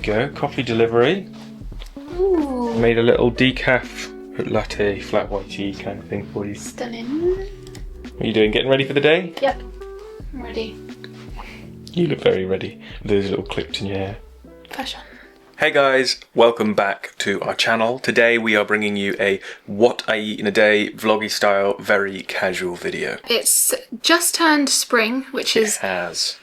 go, coffee delivery. Ooh. Made a little decaf latte, flat white tea kind of thing for you. Stunning. What are you doing, getting ready for the day? Yep, I'm ready. You look very ready with those little clips in your hair. Fashion. Hey guys, welcome back to our channel. Today we are bringing you a what I eat in a day, vloggy style, very casual video. It's just turned spring, which is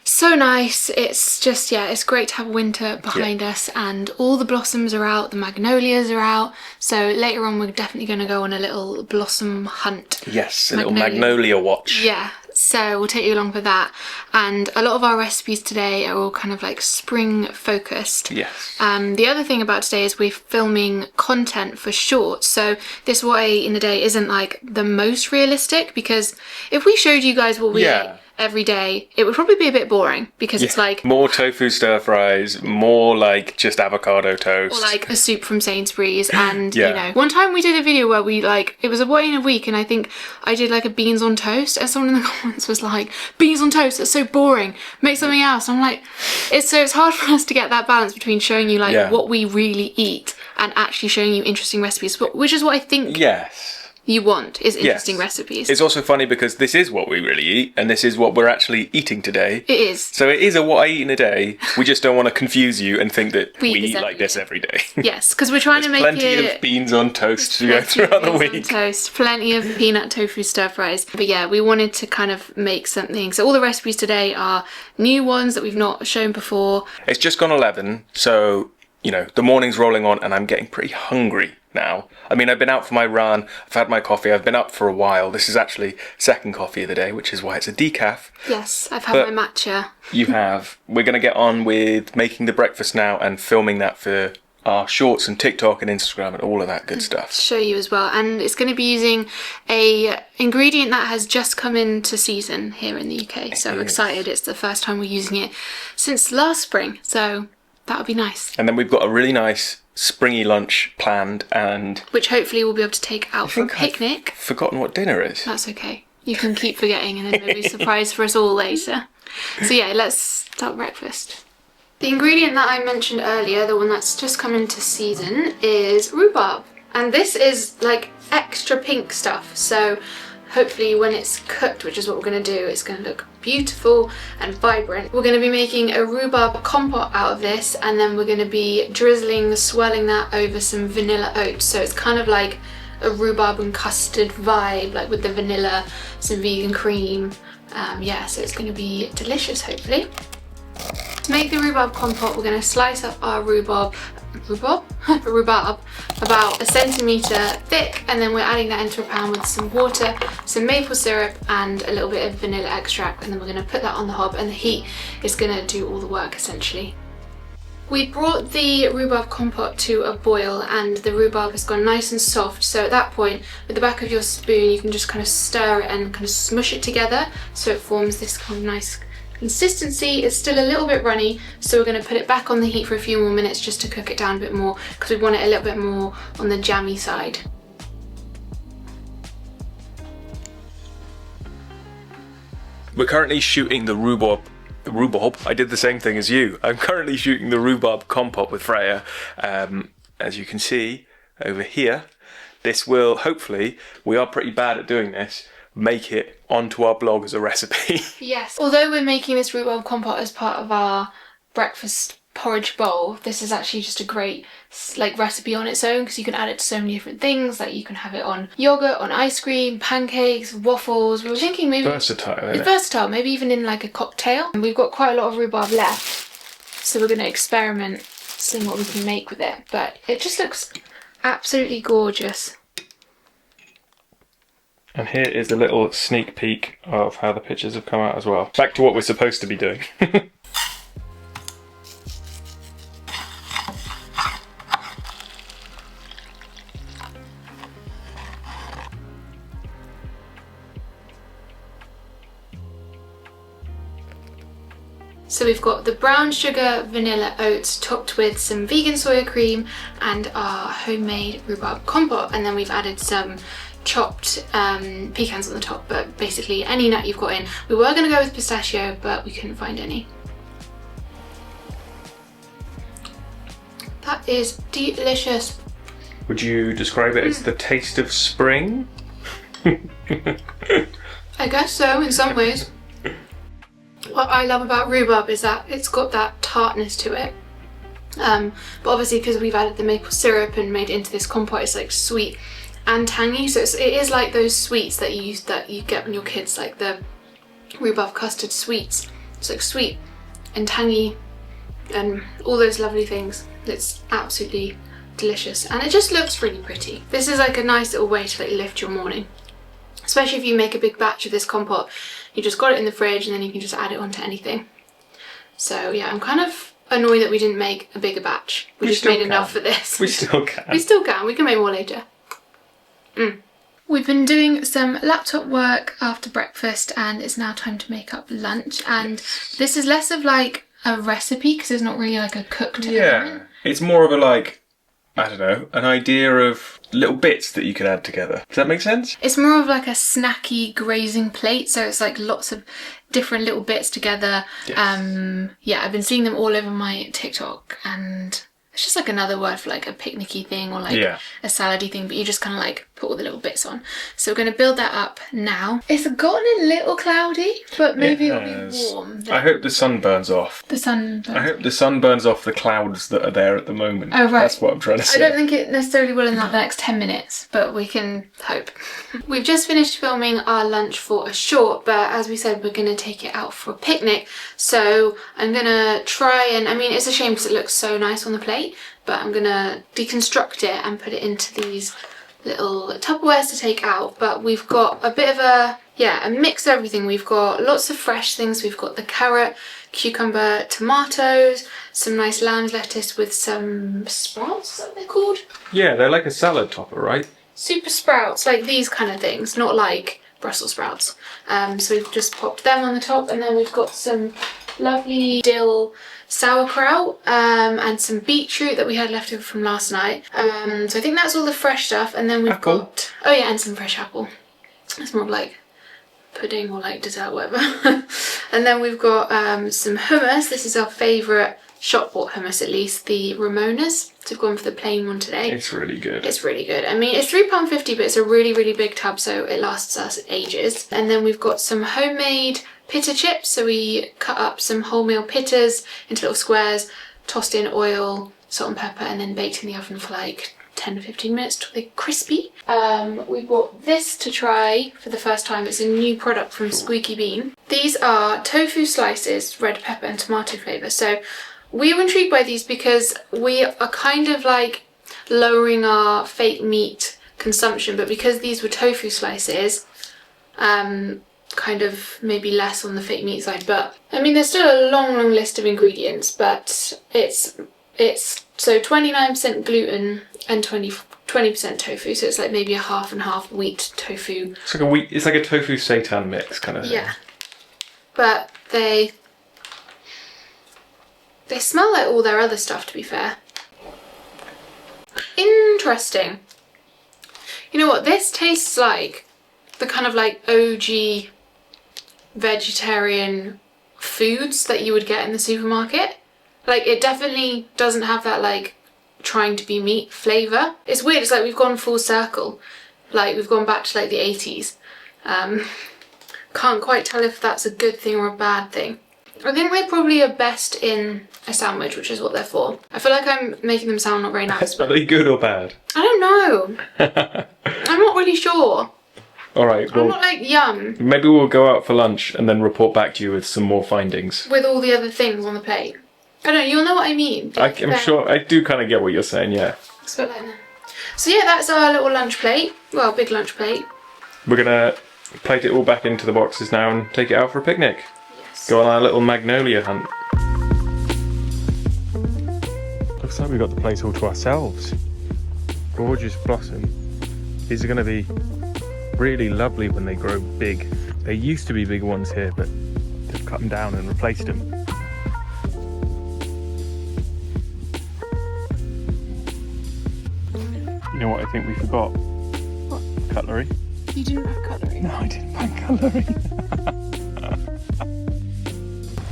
so nice. It's just, yeah, it's great to have winter behind us, and all the blossoms are out, the magnolias are out. So later on we're definitely going to go on a little blossom hunt. Yes, a little magnolia watch. Yeah. So we'll take you along for that, and a lot of our recipes today are all kind of like spring focused. Yes. The other thing about today is we're filming content for shorts, so this what I eat in a day isn't like the most realistic, because if we showed you guys what we eat every day, it would probably be a bit boring, because it's like more tofu stir fries, more like just avocado toast, or like a soup from Sainsbury's. And you know, one time we did a video where we like, it was a what in a week, and I think I did like a beans on toast, and someone in the comments was like, beans on toast, that's so boring, make something else. I'm like, it's hard for us to get that balance between showing you like what we really eat and actually showing you interesting recipes, but which is what I think you want, is interesting recipes. It's also funny because this is what we really eat, and this is what we're actually eating today. It is. So it is a what I eat in a day. We just don't want to confuse you and think that we eat like this every day. Yes, because we're trying to make plenty of beans on toast to go throughout the week. Toast, plenty of peanut tofu stir fries. But yeah, we wanted to kind of make something. So all the recipes today are new ones that we've not shown before. It's just gone 11, so you know the morning's rolling on, and I'm getting pretty hungry now. I mean, I've been out for my run, I've had my coffee, I've been up for a while. This is actually second coffee of the day, which is why it's a decaf. Yes, I've had my matcha. You have. We're going to get on with making the breakfast now and filming that for our shorts and TikTok and Instagram and all of that good stuff. Show you as well. And it's going to be using a ingredient that has just come into season here in the UK. So I'm excited. It's the first time we're using it since last spring. So that would be nice. And then we've got a really nice springy lunch planned, and which hopefully we'll be able to take out for a picnic. I've forgotten what dinner is. That's okay. You can keep forgetting, and then there'll be a surprise for us all later. So yeah, let's start breakfast. The ingredient that I mentioned earlier, the one that's just come into season, is rhubarb. And this is like extra pink stuff. So hopefully when it's cooked, which is what we're going to do, it's going to look beautiful and vibrant. We're going to be making a rhubarb compote out of this, and then we're going to be swirling that over some vanilla oats. So it's kind of like a rhubarb and custard vibe, like with the vanilla, some vegan cream. Yeah, so it's going to be delicious, hopefully. To make the rhubarb compote, we're going to slice up our rhubarb about 1 centimetre thick, and then we're adding that into a pan with some water, some maple syrup and a little bit of vanilla extract, and then we're going to put that on the hob, and the heat is going to do all the work essentially. We brought the rhubarb compote to a boil, and the rhubarb has gone nice and soft, so at that point with the back of your spoon you can just kind of stir it and kind of smush it together so it forms this kind of nice consistency. It's still a little bit runny, so we're going to put it back on the heat for a few more minutes just to cook it down a bit more, because we want it a little bit more on the jammy side. We're currently shooting the rhubarb. I did the same thing as you. I'm currently shooting the rhubarb compote with Freya. As you can see over here, this will hopefully, we are pretty bad at doing this, make it onto our blog as a recipe. Yes, although we're making this rhubarb compote as part of our breakfast porridge bowl, this is actually just a great like recipe on its own, because you can add it to so many different things. Like you can have it on yogurt, on ice cream, pancakes, waffles. We were thinking maybe versatile, it's versatile, maybe even in like a cocktail. And we've got quite a lot of rhubarb left, so we're going to experiment seeing what we can make with it, but it just looks absolutely gorgeous. And here is a little sneak peek of how the pictures have come out as well. Back to what we're supposed to be doing. So we've got the brown sugar vanilla oats topped with some vegan soya cream and our homemade rhubarb compote, and then we've added some chopped pecans on the top, but basically any nut you've got in. We were going to go with pistachio, but we couldn't find any. That is delicious. Would you describe it as the taste of spring? I guess so, in some ways. What I love about rhubarb is that it's got that tartness to it. But obviously because we've added the maple syrup and made it into this compote, it's like sweet and tangy. So it is like those sweets that you get when you're kids, like the rhubarb custard sweets. It's like sweet and tangy and all those lovely things. It's absolutely delicious and it just looks really pretty. This is like a nice little way to like lift your morning, especially if you make a big batch of this compote. You just got it in the fridge and then you can just add it onto anything. So yeah, I'm kind of annoyed that we didn't make a bigger batch. We just made enough for this. We still can. We still can. We can make more later. We've been doing some laptop work after breakfast and it's now time to make up lunch, and this is less of like a recipe because there's not really like a cooked element. It's more of a like, I don't know, an idea of little bits that you could add together. Does that make sense? It's more of like a snacky grazing plate, so it's like lots of different little bits together. Yes. Yeah, I've been seeing them all over my TikTok and it's just like another word for like a picnicky thing or like a salady thing, but you just kind of like put all the little bits on. So we're going to build that up now. It's gotten a little cloudy, but maybe it'll be warm. I hope the sun burns off. I hope the sun burns off the clouds that are there at the moment. Oh, right. That's what I'm trying to say. I don't think it necessarily will in the next 10 minutes, but we can hope. We've just finished filming our lunch for a short, but as we said, we're going to take it out for a picnic. So I'm going to try and, I mean, it's a shame because it looks so nice on the plate, but I'm going to deconstruct it and put it into these little Tupperwares to take out. But we've got a bit of a mix of everything. We've got lots of fresh things. We've got the carrot, cucumber, tomatoes, some nice lamb's lettuce with some sprouts, is that what they're called? Yeah, they're like a salad topper, right? Super sprouts, like these kind of things, not like Brussels sprouts. So we've just popped them on the top, and then we've got some lovely dill sauerkraut and some beetroot that we had left over from last night. So I think that's all the fresh stuff, and then we've got and some fresh apple. It's more like pudding or like dessert, whatever. And then we've got some hummus. This is our favourite shop bought hummus, at least, the Ramona's. So we've gone for the plain one today. It's really good. It's really good. I mean, it's £3.50, but it's a really, really big tub, so it lasts us ages. And then we've got some homemade pita chips. So we cut up some wholemeal pittas into little squares, tossed in oil, salt and pepper, and then baked in the oven for like 10 to 15 minutes till they're crispy. We bought this to try for the first time. It's a new product from Squeaky Bean. These are tofu slices, red pepper and tomato flavour. So we were intrigued by these because we are kind of like lowering our fake meat consumption, but because these were tofu slices, kind of maybe less on the fake meat side. But I mean, there's still a long list of ingredients, but it's so 29% gluten and 20% tofu, so it's like maybe a half and half wheat tofu. It's like a tofu seitan mix kind of thing. Yeah, but they smell like all their other stuff, to be fair. Interesting. You know what, this tastes like the kind of like OG vegetarian foods that you would get in the supermarket. Like, it definitely doesn't have that like trying to be meat flavour. It's weird, it's like we've gone full circle. Like, we've gone back to like the 80s. Can't quite tell if that's a good thing or a bad thing. I think they probably are best in a sandwich, which is what they're for. I feel like I'm making them sound not very nice. Are they good or bad? I don't know. I'm not really sure. Alright, well, I'm not like, yum. Maybe we'll go out for lunch and then report back to you with some more findings. With all the other things on the plate. I don't know, you'll know what I mean. I'm sure, I do kind of get what you're saying, yeah. So yeah, that's our little lunch plate. Well, big lunch plate. We're gonna plate it all back into the boxes now and take it out for a picnic. Yes. Go on our little Magnolia hunt. Looks like we've got the place all to ourselves. Gorgeous blossom. These are going to be really lovely when they grow big. There used to be big ones here, but they've cut them down and replaced them. You know what I think we forgot? What? Cutlery. You didn't have cutlery? No, I didn't pack cutlery.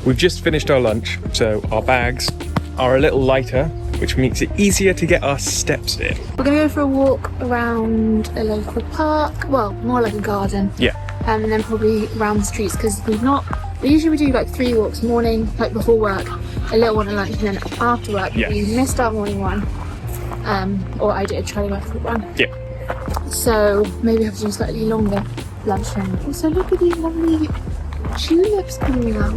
We've just finished our lunch, so our bags are a little lighter which makes it easier to get our steps in. We're going to go for a walk around a local park, well, more like a garden. Yeah. And then probably around the streets, because usually we do like 3 walks, morning, like before work, a little one at lunch, and then after work. Yes. We missed our morning one, or I did try to go for one. Yeah. So maybe have to do slightly longer lunchtime. Also, look at these lovely tulips coming out.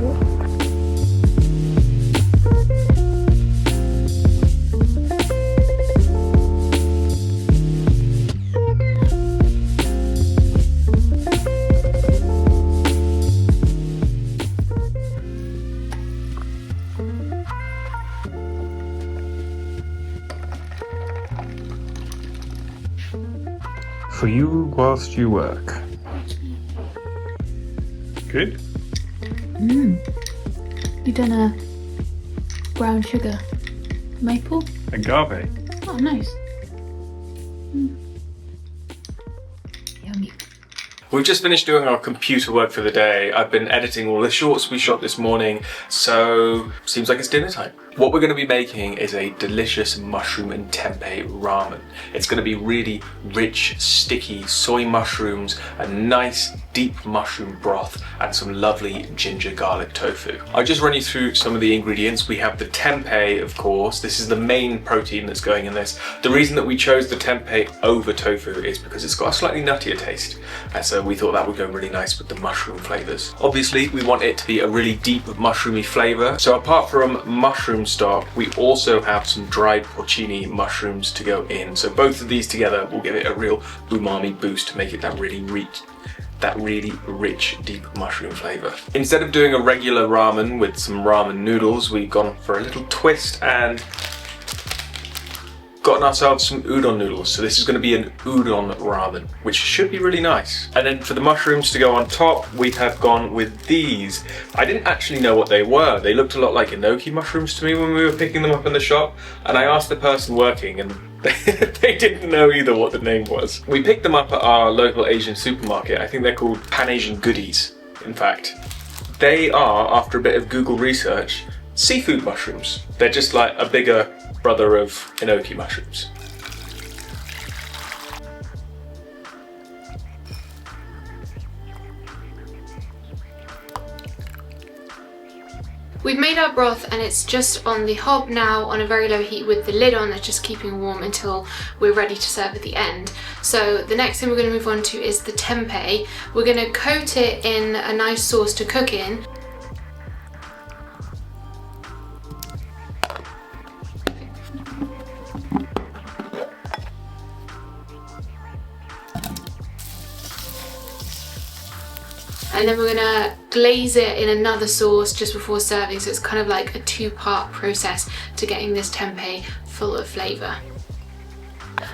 For you whilst you work. Good? You done a brown sugar maple? Agave. Oh, nice. Yummy. We've just finished doing our computer work for the day. I've been editing all the shorts we shot this morning, so seems like it's dinner time. What we're going to be making is a delicious mushroom and tempeh ramen. It's going to be really rich, sticky soy mushrooms, a nice deep mushroom broth, and some lovely ginger garlic tofu. I'll just run you through some of the ingredients. We have the tempeh, of course. This is the main protein that's going in this. The reason that we chose the tempeh over tofu is because it's got a slightly nuttier taste, and so we thought that would go really nice with the mushroom flavours. Obviously, we want it to be a really deep mushroomy flavour, so apart from mushroom stock, we also have some dried porcini mushrooms to go in. So both of these together will give it a real umami boost to make it that really rich, deep mushroom flavour. Instead of doing a regular ramen with some ramen noodles, we've gone for a little twist and gotten ourselves some udon noodles. So this is going to be an udon ramen, which should be really nice. And then for the mushrooms to go on top, we have gone with these. I didn't actually know what they were. They looked a lot like enoki mushrooms to me when we were picking them up in the shop. And I asked the person working, and they didn't know either what the name was. We picked them up at our local Asian supermarket. I think they're called Pan Asian Goodies, in fact. They are, after a bit of Google research, seafood mushrooms. They're just like a bigger brother of enoki mushrooms. We've made our broth and it's just on the hob now on a very low heat with the lid on. That's just keeping warm until we're ready to serve at the end. So the next thing we're going to move on to is the tempeh. We're going to coat it in a nice sauce to cook in. And then we're gonna glaze it in another sauce just before serving, so it's kind of like a 2-part process to getting this tempeh full of flavour.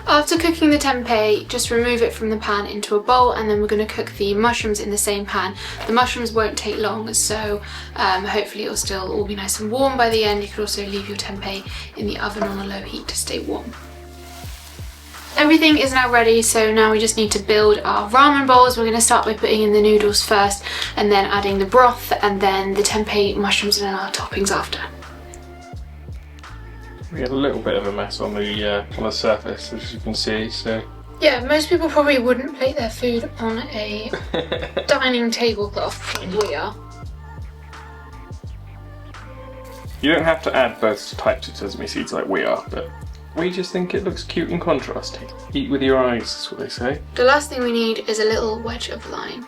After cooking the tempeh, just remove it from the pan into a bowl, and then we're going to cook the mushrooms in the same pan. The mushrooms won't take long, so hopefully it'll still all be nice and warm by the end. You could also leave your tempeh in the oven on a low heat to stay warm. Everything is now ready, so now we just need to build our ramen bowls. We're going to start by putting in the noodles first, and then adding the broth, and then the tempeh, mushrooms, and then our toppings after. We had a little bit of a mess on the surface, as you can see, so... Yeah, most people probably wouldn't plate their food on a dining tablecloth like we are. You don't have to add both types of sesame seeds like we are, but we just think it looks cute and contrasting. Eat with your eyes, is what they say. The last thing we need is a little wedge of lime.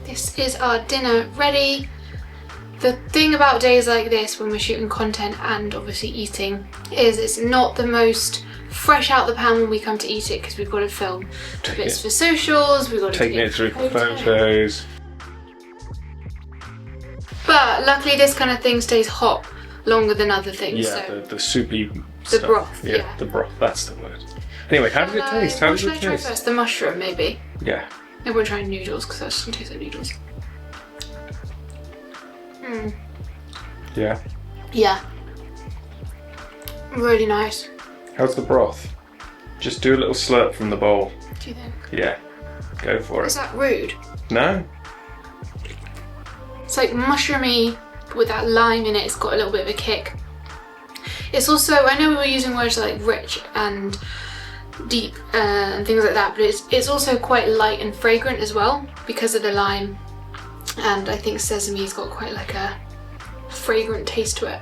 This is our dinner ready. The thing about days like this when we're shooting content and obviously eating is it's not the most fresh out the pan when we come to eat it, because we've got to film bits for socials, we've got to take it through photos. But luckily this kind of thing stays hot longer than other things. Yeah, so the soupy the stuff. broth. Yeah, the broth, that's the word. Anyway, how does it taste? How does it taste? Should I try first? The mushroom, maybe? Yeah. Maybe we'll try noodles, because that doesn't taste like noodles. Yeah. Yeah. Really nice. How's the broth? Just do a little slurp from the bowl. Do you think? Yeah. Go for it. Is that rude? No. It's like mushroomy, but with that lime in it, it's got a little bit of a kick. It's also, I know we were using words like rich and deep and things like that, but it's also quite light and fragrant as well because of the lime, and I think sesame's got quite like a fragrant taste to it.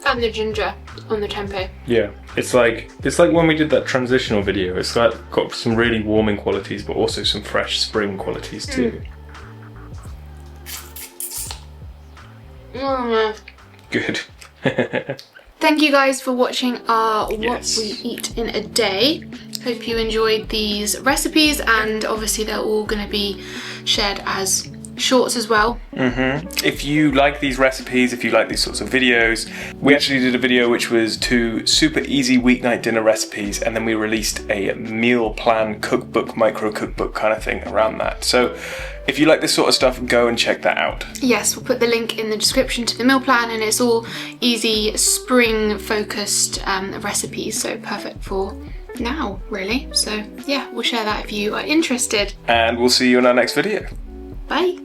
And the ginger on the tempeh. Yeah, it's like when we did that transitional video. It's got some really warming qualities, but also some fresh spring qualities too. Good. Thank you guys for watching our Yes. What We Eat in a Day. Hope you enjoyed these recipes, and obviously they're all going to be shared as shorts as well. If you like these recipes, if you like these sorts of videos, we actually did a video which was 2 super easy weeknight dinner recipes, and then we released a meal plan cookbook, micro cookbook kind of thing around that. So if you like this sort of stuff, go and check that out. Yes, we'll put the link in the description to the meal plan, and it's all easy spring focused recipes, so perfect for now really. So yeah, we'll share that if you are interested. And we'll see you in our next video. Bye.